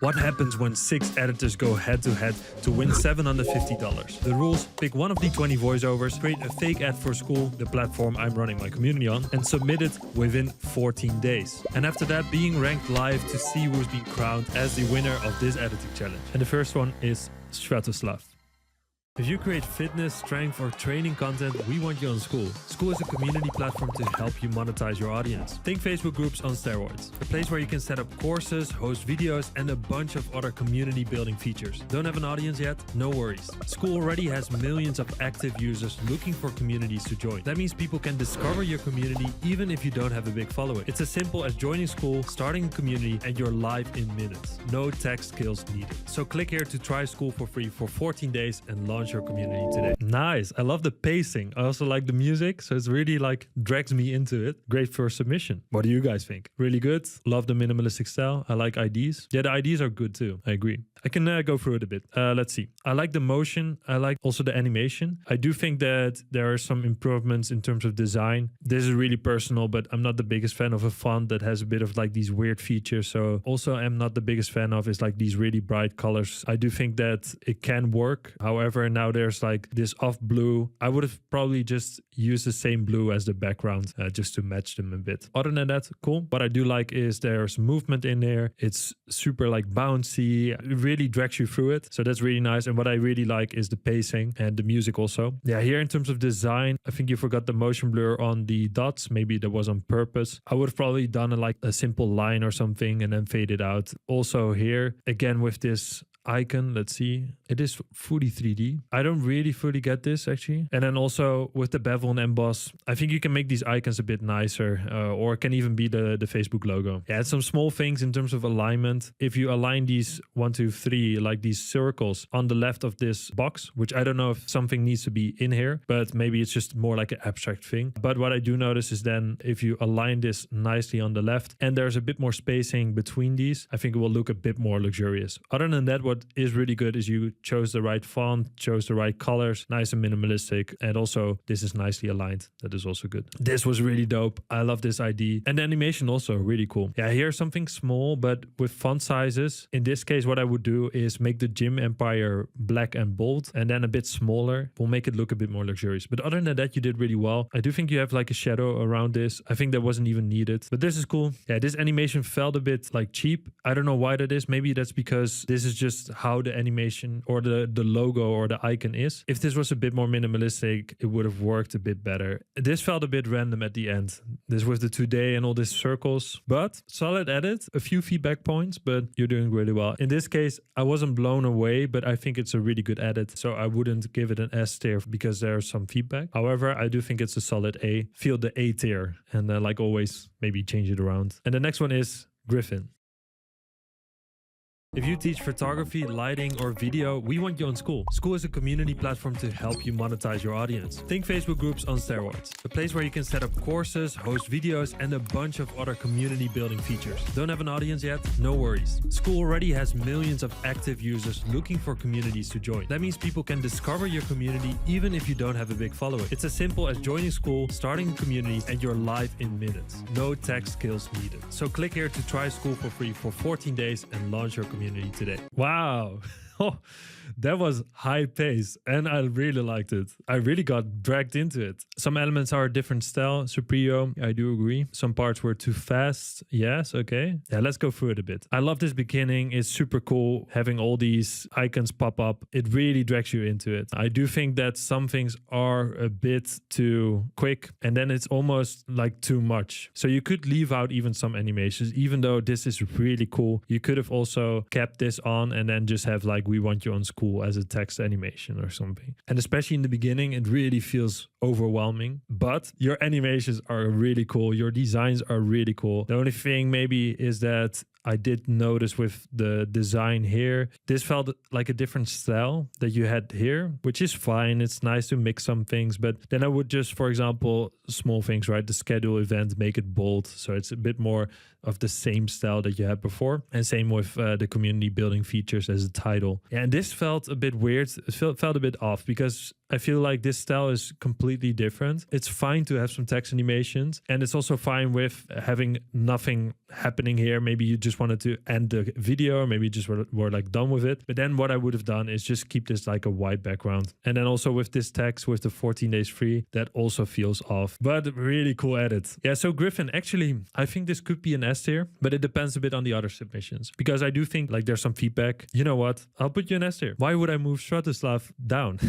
What happens when 6 editors go head-to-head to win $750? The rules: pick one of the 20 voiceovers, create a fake ad for school, the platform I'm running my community on, and submit it within 14 days. And after that, being ranked live to see who's been crowned as the winner of this editing challenge. And the first one is Stratus. If you create fitness, strength, or training content, we want you on School. School is a community platform to help you monetize your audience. Think Facebook groups on steroids. A place where you can set up courses, host videos, and a bunch of other community building features. Don't have an audience yet? No worries. School already has millions of active users looking for communities to join. That means people can discover your community even if you don't have a big following. It's as simple as joining School, starting a community, and you're live in minutes. No tech skills needed. So click here to try School for free for 14 days and launch your community today. Nice. I love the pacing. I also like the music, so it's really like drags me into it. Great for submission. What do you guys think? Really good. Love the minimalistic style. I like IDs. Yeah, the IDs are good too. I agree. I can go through it a bit. Let's see. I like the motion. I like also the animation. I do think that there are some improvements in terms of design. This is really personal, but I'm not the biggest fan of a font that has a bit of like these weird features. So also I'm not the biggest fan of is like these really bright colors. I do think that it can work. However, now there's like this off blue. I would have probably just used the same blue as the background just to match them a bit. Other than that, cool. What I do like is there's movement in there. It's super like bouncy. It really drags you through it. So that's really nice. And what I really like is the pacing and the music also. Yeah, here in terms of design, I think you forgot the motion blur on the dots. Maybe that was on purpose. I would have probably done like a simple line or something and then fade it out. Also here, again with this icon, let's see, it is fully 3D. I don't really fully get this actually. And then also with the bevel and emboss, I think you can make these icons a bit nicer, or it can even be the Facebook logo. Yeah, some small things in terms of alignment. If you align these 1, 2, 3, like these circles on the left of this box, which I don't know if something needs to be in here, but maybe it's just more like an abstract thing. But what I do notice is then if you align this nicely on the left and there's a bit more spacing between these, I think it will look a bit more luxurious. Other than that, what is really good is you chose the right font, chose the right colors, nice and minimalistic, and also this is nicely aligned. That is also good. This was really dope. I love this ID, and the animation also really cool. Yeah, here's something small, but with font sizes. In this case, what I would do is make the Gym Empire black and bold, and then a bit smaller will make it look a bit more luxurious. But other than that, you did really well. I do think you have like a shadow around this. I think that wasn't even needed, but this is cool. Yeah, this animation felt a bit like cheap. I don't know why that is. Maybe that's because this is just how the animation or the logo or the icon is. If this was a bit more minimalistic, it would have worked a bit better. This felt a bit random at the end. This with the today and all these circles, but solid edit. A few feedback points, but you're doing really well. In this case, I wasn't blown away, but I think it's a really good edit. So I wouldn't give it an S tier because there's some feedback. However, I do think it's a solid A. Feel the A tier, and like always, maybe change it around. And the next one is Griffin. If you teach photography, lighting, or video, we want you on School. School is a community platform to help you monetize your audience. Think Facebook groups on steroids. A place where you can set up courses, host videos, and a bunch of other community building features. Don't have an audience yet? No worries. School already has millions of active users looking for communities to join. That means people can discover your community even if you don't have a big following. It's as simple as joining School, starting a community, and you're live in minutes. No tech skills needed. So click here to try School for free for 14 days and launch your community today. Wow. Oh, that was high pace and I really liked it. I really got dragged into it. Some elements are a different style. Suprio, I do agree. Some parts were too fast. Yes, okay. Yeah, let's go through it a bit. I love this beginning. It's super cool having all these icons pop up. It really drags you into it. I do think that some things are a bit too quick and then it's almost like too much. So you could leave out even some animations, even though this is really cool. You could have also kept this on and then just have like, we want you on School as a text animation or something. And especially in the beginning, it really feels overwhelming, but your animations are really cool. Your designs are really cool. The only thing maybe is that I did notice with the design here, this felt like a different style that you had here, which is fine. It's nice to mix some things, but then I would just, for example, small things, right? The schedule event, make it bold. So it's a bit more of the same style that you had before. And same with the community building features as a title. Yeah, and this felt a bit weird. It felt a bit off because I feel like this style is completely different. It's fine to have some text animations, and it's also fine with having nothing happening here. Maybe you just wanted to end the video, or maybe you just were like done with it. But then what I would have done is just keep this like a white background. And then also with this text with the 14 days free, that also feels off. But really cool edit. Yeah, so Griffin, actually, I think this could be an S tier, but it depends a bit on the other submissions. Because I do think like there's some feedback. You know what? I'll put you an S tier. Why would I move Stratus down?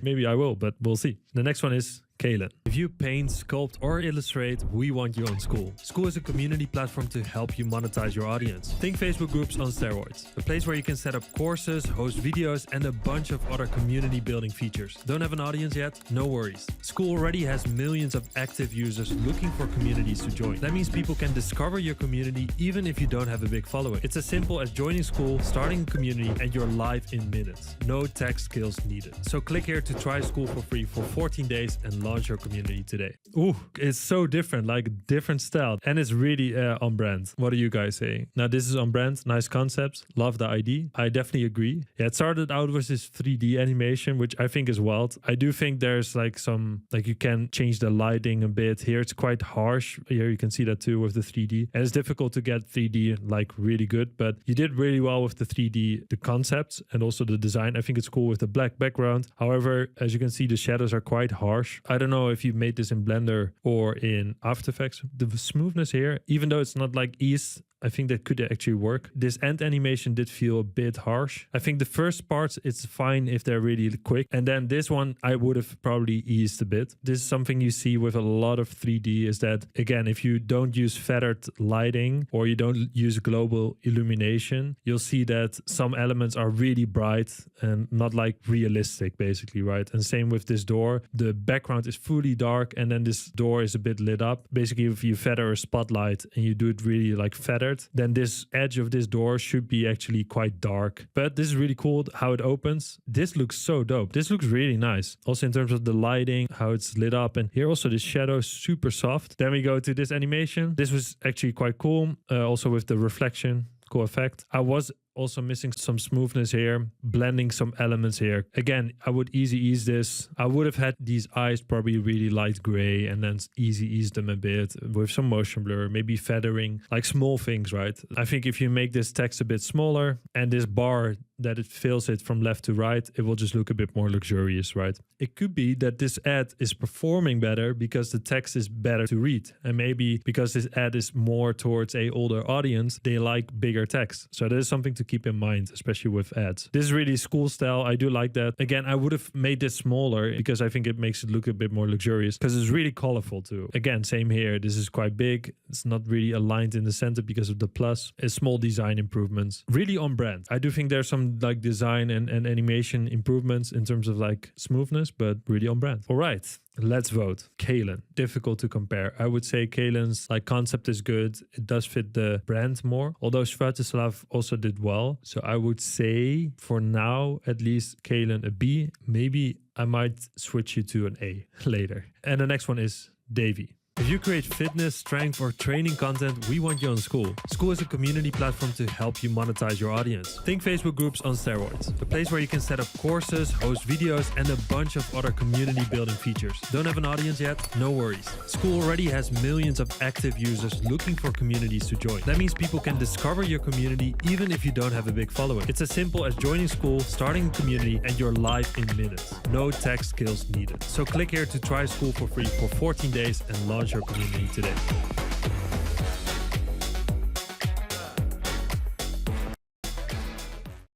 Maybe I will, but we'll see. The next one is Kalin. If you paint, sculpt, or illustrate, we want you on School. School is a community platform to help you monetize your audience. Think Facebook groups on steroids. A place where you can set up courses, host videos, and a bunch of other community building features. Don't have an audience yet? No worries. School already has millions of active users looking for communities to join. That means people can discover your community even if you don't have a big following. It's as simple as joining School, starting a community, and you're live in minutes. No tech skills needed. So click here to try School for free for 14 days and launch your community today. Ooh, it's so different, like different style, and it's really on brand. What are you guys saying? Now this is on brand, nice concepts, love the ID. I definitely agree. Yeah, it started out with this 3D animation, which I think is wild. I do think there's like some, like you can change the lighting a bit. Here it's quite harsh. Here you can see that too with the 3D, and it's difficult to get 3D like really good, but you did really well with the 3D, the concepts, and also the design. I think it's cool with the black background. However, as you can see, the shadows are quite harsh. I don't know if you made this in Blender or in After Effects. The smoothness here, even though it's not like ease, I think that could actually work. This end animation did feel a bit harsh. I think the first parts, it's fine if they're really quick. And then this one, I would have probably eased a bit. This is something you see with a lot of 3D is that, again, if you don't use feathered lighting or you don't use global illumination, you'll see that some elements are really bright and not like realistic, basically, right? And same with this door. The background is fully dark and then this door is a bit lit up. Basically, if you feather a spotlight and you do it really like feathered, then this edge of this door should be actually quite dark. But this is really cool how it opens. This looks so dope. This looks really nice. Also in terms of the lighting, how it's lit up. And here also the shadow super soft. Then we go to this animation. This was actually quite cool. Also with the reflection, cool effect. I was also missing some smoothness here, blending some elements here. Again, I would ease this. I would have had these eyes probably really light gray and then ease them a bit with some motion blur, maybe feathering, like small things, right? I think if you make this text a bit smaller and this bar that it fills it from left to right, it will just look a bit more luxurious, right? It could be that this ad is performing better because the text is better to read. And maybe because this ad is more towards a older audience, they like bigger text. So that is something to keep in mind, especially with ads. This is really school style. I do like that. Again, I would have made this smaller because I think it makes it look a bit more luxurious because it's really colorful too. Again, same here. This is quite big. It's not really aligned in the center because of the plus. It's small design improvements. Really on brand. I do think there's some like design and animation improvements in terms of like smoothness, but really on brand. All right, let's vote. Kalin, difficult to compare. I would say Kalin's like concept is good. It does fit the brand more, although Stratus also did well. So I would say for now, at least Kalin a B. Maybe I might switch you to an A later. And the next one is Davey. If you create fitness, strength, or training content, we want you on School. School is a community platform to help you monetize your audience. Think Facebook groups on steroids. A place where you can set up courses, host videos, and a bunch of other community building features. Don't have an audience yet? No worries. School already has millions of active users looking for communities to join. That means people can discover your community even if you don't have a big following. It's as simple as joining School, starting a community, and you're live in minutes. No tech skills needed. So click here to try School for free for 14 days and launch your community today.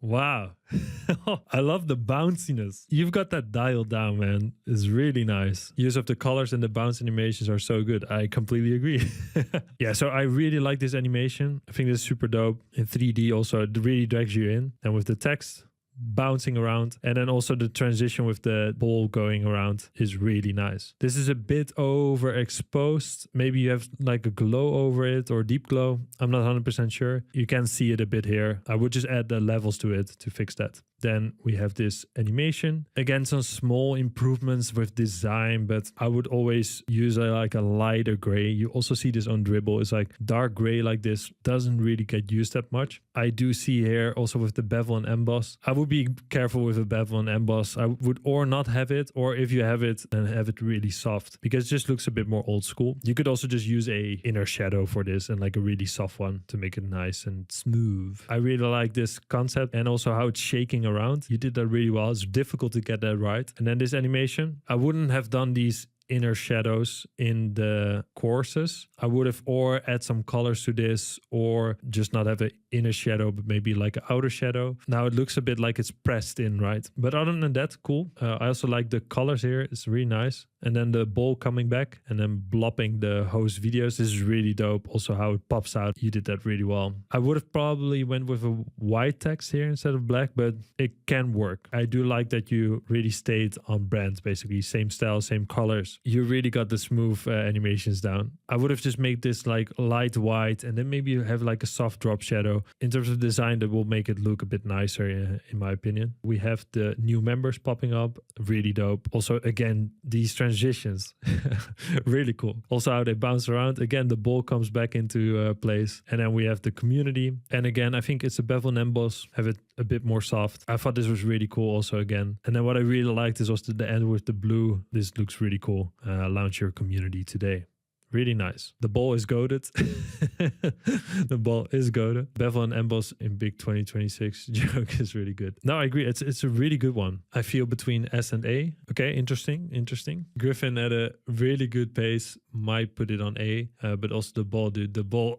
Wow. I love the bounciness. You've got that dialed down, man. It's really nice. Use of the colors and the bounce animations are so good. I completely agree. Yeah, so I really like this animation. I think this is super dope. In 3D also, it really drags you in. And with the text bouncing around, and then also the transition with the ball going around is really nice. This is a bit overexposed. Maybe you have like a glow over it or deep glow. I'm not 100% sure. You can see it a bit here. I would just add the levels to it to fix that. Then we have this animation. Again, some small improvements with design, but I would always use like a lighter gray. You also see this on Dribble. It's like dark gray like this doesn't really get used that much. I do see here also with the bevel and emboss. I would would be careful with a bevel and emboss. I would or not have it, or if you have it, then have it really soft, because it just looks a bit more old school. You could also just use a inner shadow for this and like a really soft one to make it nice and smooth. I really like this concept and also how it's shaking around. You did that really well. It's difficult to get that right. And then this animation, I wouldn't have done these inner shadows in the courses. I would have or add some colors to this, or just not have an inner shadow but maybe like an outer shadow. Now it looks a bit like it's pressed in, right? But other than that, cool. I also like the colors here. It's really nice. And then the ball coming back and then blopping the host videos. This is really dope. Also how it pops out. You did that really well. I would have probably went with a white text here instead of black, but it can work. I do like that you really stayed on brand, basically. Same style, same colors. You really got the smooth animations down. I would have just made this like light white, and then maybe you have like a soft drop shadow. In terms of design, that will make it look a bit nicer, in my opinion. We have the new members popping up. Really dope. Also, again, these transitions, really cool. Also how they bounce around. Again, the ball comes back into place. And then we have the community. And again, I think it's a bevel and emboss. Have it a bit more soft. I thought this was really cool also again. And then what I really liked is also the end with the blue. This looks really cool. Launch your community today. Really nice. The ball is goated. The ball is goated. Bevel and emboss in big 2026 joke is really good. No, I agree. It's a really good one. I feel between S and A. Okay, interesting. Griffin at a really good pace. Might put it on A, but also the ball, dude. The ball.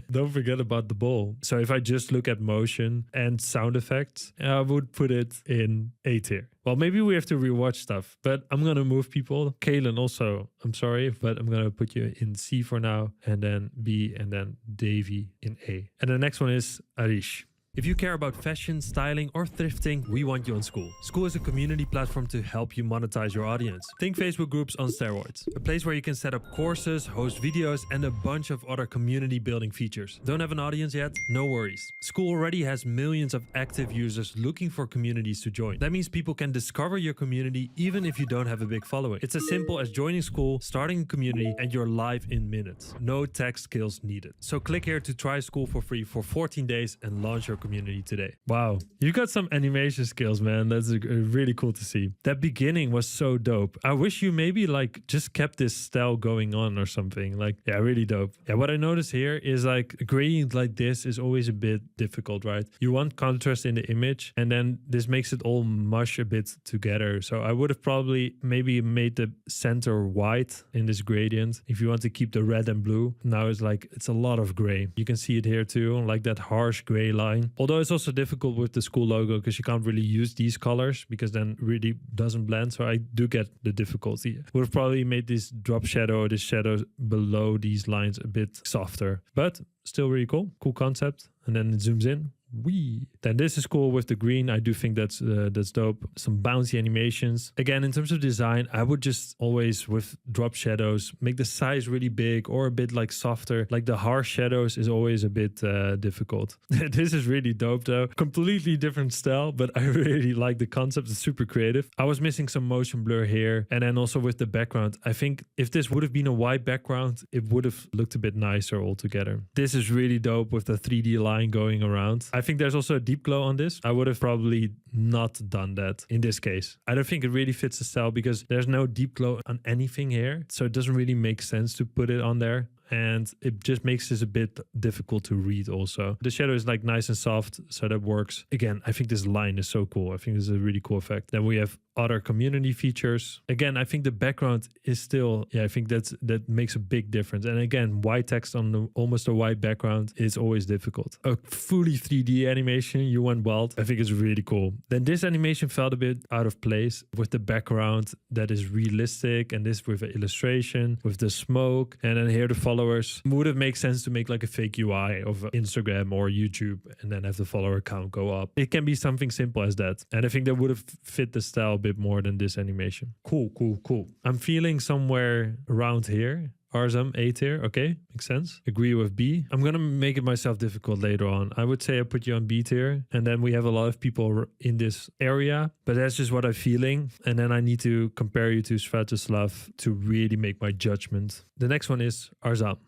Don't forget about the ball. So if I just look at motion and sound effects, I would put it in A tier. Well, maybe we have to rewatch stuff, but I'm going to move people. Kalin also, I'm sorry, but I'm going to put you in C for now, and then B, and then Davey in A. And the next one is Arish. If you care about fashion, styling, or thrifting, we want you on School. School is a community platform to help you monetize your audience. Think Facebook groups on steroids. A place where you can set up courses, host videos, and a bunch of other community building features. Don't have an audience yet? No worries. School already has millions of active users looking for communities to join. That means people can discover your community even if you don't have a big following. It's as simple as joining School, starting a community, and you're live in minutes. No tech skills needed. So click here to try School for free for 14 days and launch your community today. Wow, you got some animation skills, man. That's really cool to see. That beginning was so dope. I wish you maybe like just kept this style going on or something. Like, yeah, really dope. Yeah, what I notice here is like a gradient like this is always a bit difficult, right? You want contrast in the image, and then this makes it all mush a bit together. So I would have probably maybe made the center white in this gradient if you want to keep the red and blue. Now it's like it's a lot of gray. You can see it here too, like that harsh gray line. Although it's also difficult with the School logo because you can't really use these colors because then really doesn't blend. So I do get the difficulty. Would have probably made this drop shadow or this shadow below these lines a bit softer, but still really cool. Cool concept. And then it zooms in. Wee. Then this is cool with the green. I do think that's dope. Some bouncy animations. Again, in terms of design, I would just always with drop shadows make the size really big or a bit like softer. Like the harsh shadows is always a bit difficult. This is really dope though. Completely different style, but I really like the concept. It's super creative. I was missing some motion blur here, and then also with the background. I think if this would have been a white background, it would have looked a bit nicer altogether. This is really dope with the 3D line going around. I think there's also a deep glow on this. I would have probably not done that in this case. I don't think it really fits the style because there's no deep glow on anything here. So it doesn't really make sense to put it on there. And it just makes this a bit difficult to read also. The shadow is like nice and soft, so that works. Again, I think this line is so cool. I think this is a really cool effect. Then we have other community features. Again, I think the background is still, I think that makes a big difference. And again, white text on almost a white background is always difficult. A fully 3D animation, you went wild. I think it's really cool. Then this animation felt a bit out of place with the background that is realistic, and this with an illustration, with the smoke, and then here the followers. Would it make sense to make like a fake UI of Instagram or YouTube and then have the follower count go up? It can be something simple as that. And I think that would have fit the style a bit more than this animation. Cool. I'm feeling somewhere around here. Arzam, A tier. Okay, makes sense. Agree with B. I'm going to make it myself difficult later on. I would say I put you on B tier. And then we have a lot of people in this area. But that's just what I'm feeling. And then I need to compare you to Stratus to really make my judgment. The next one is Arzam.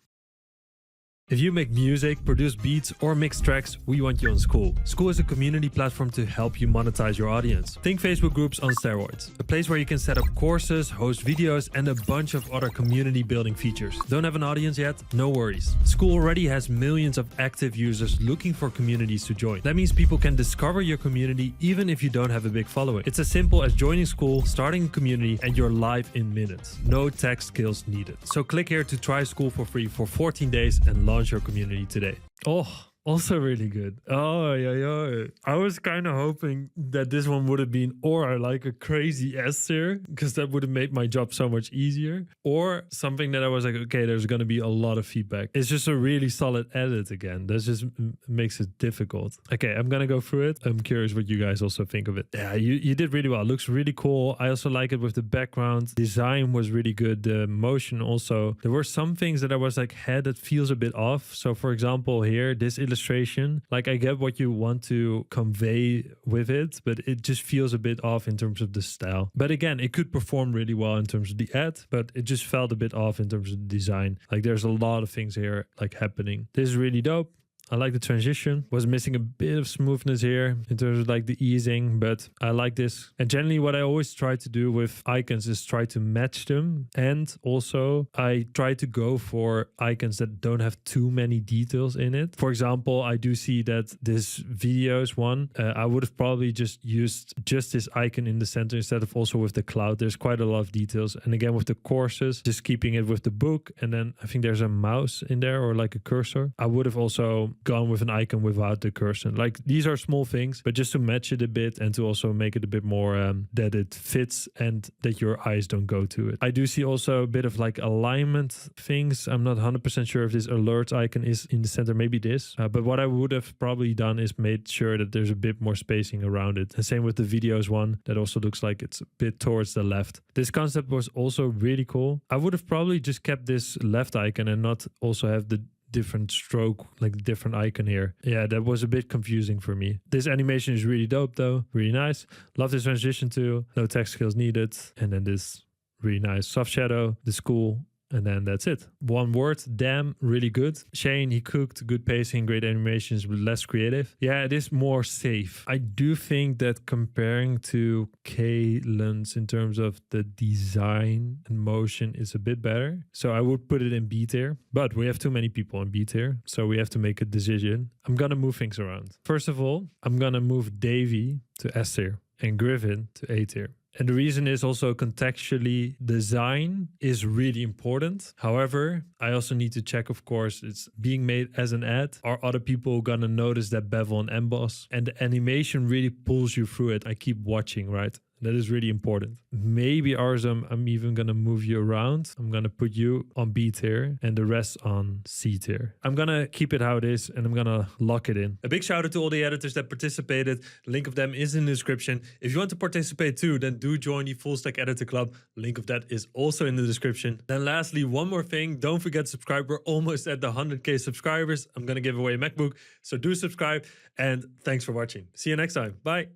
If you make music, produce beats, or mix tracks, we want you on School. School is a community platform to help you monetize your audience. Think Facebook groups on steroids. A place where you can set up courses, host videos, and a bunch of other community building features. Don't have an audience yet? No worries. School already has millions of active users looking for communities to join. That means people can discover your community even if you don't have a big following. It's as simple as joining School, starting a community, and you're live in minutes. No tech skills needed. So click here to try School for free for 14 days and launch your community today. Oh, also really good. Oh, yeah. I was kind of hoping that this one would have been or like a crazy S tier, because that would have made my job so much easier. Or something that I was like, okay, there's going to be a lot of feedback. It's just a really solid edit again. That just makes it difficult. Okay, I'm going to go through it. I'm curious what you guys also think of it. Yeah, you did really well. It looks really cool. I also like it with the background. Design was really good. The motion also. There were some things that I was like, that feels a bit off. So for example, here, this illustration, like I get what you want to convey with it, but it just feels a bit off in terms of the style. But again, it could perform really well in terms of the ad, but it just felt a bit off in terms of the design. Like there's a lot of things here like happening. This is really dope. I like the transition. Was missing a bit of smoothness here in terms of like the easing, but I like this. And generally what I always try to do with icons is try to match them. And also I try to go for icons that don't have too many details in it. For example, I do see that this videos one, I would have probably just used just this icon in the center instead of also with the cloud. There's quite a lot of details. And again, with the courses, just keeping it with the book. And then I think there's a mouse in there or like a cursor. I would have also gone with an icon without the cursor. Like these are small things, but just to match it a bit and to also make it a bit more that it fits and that your eyes don't go to it. I do see also a bit of like alignment things. I'm not 100% sure if this alert icon is in the center, maybe this. But what I would have probably done is made sure that there's a bit more spacing around it. And same with the videos one, that also looks like it's a bit towards the left. This concept was also really cool. I would have probably just kept this left icon and not also have the different stroke, like different icon here. Yeah, that was a bit confusing for me. This animation is really dope though, really nice. Love this transition too. No text skills needed. And then this really nice soft shadow, the school. And then that's it. One word, damn, really good. Shane, he cooked, good pacing, great animations, but less creative. Yeah, it is more safe. I do think that comparing to Kalin's in terms of the design and motion is a bit better. So I would put it in B tier, but we have too many people in B tier. So we have to make a decision. I'm going to move things around. First of all, I'm going to move Davey to S tier and Griffin to A tier. And the reason is also contextually, design is really important. However, I also need to check, of course, it's being made as an ad. Are other people gonna notice that bevel and emboss? And the animation really pulls you through it. I keep watching, right? That is really important. Maybe Arzum, I'm even going to move you around. I'm going to put you on B tier and the rest on C tier. I'm going to keep it how it is and I'm going to lock it in. A big shout out to all the editors that participated. Link of them is in the description. If you want to participate too, then do join the Full Stack Editor Club. Link of that is also in the description. Then lastly, one more thing. Don't forget to subscribe. We're almost at the 100K subscribers. I'm going to give away a MacBook. So do subscribe and thanks for watching. See you next time. Bye.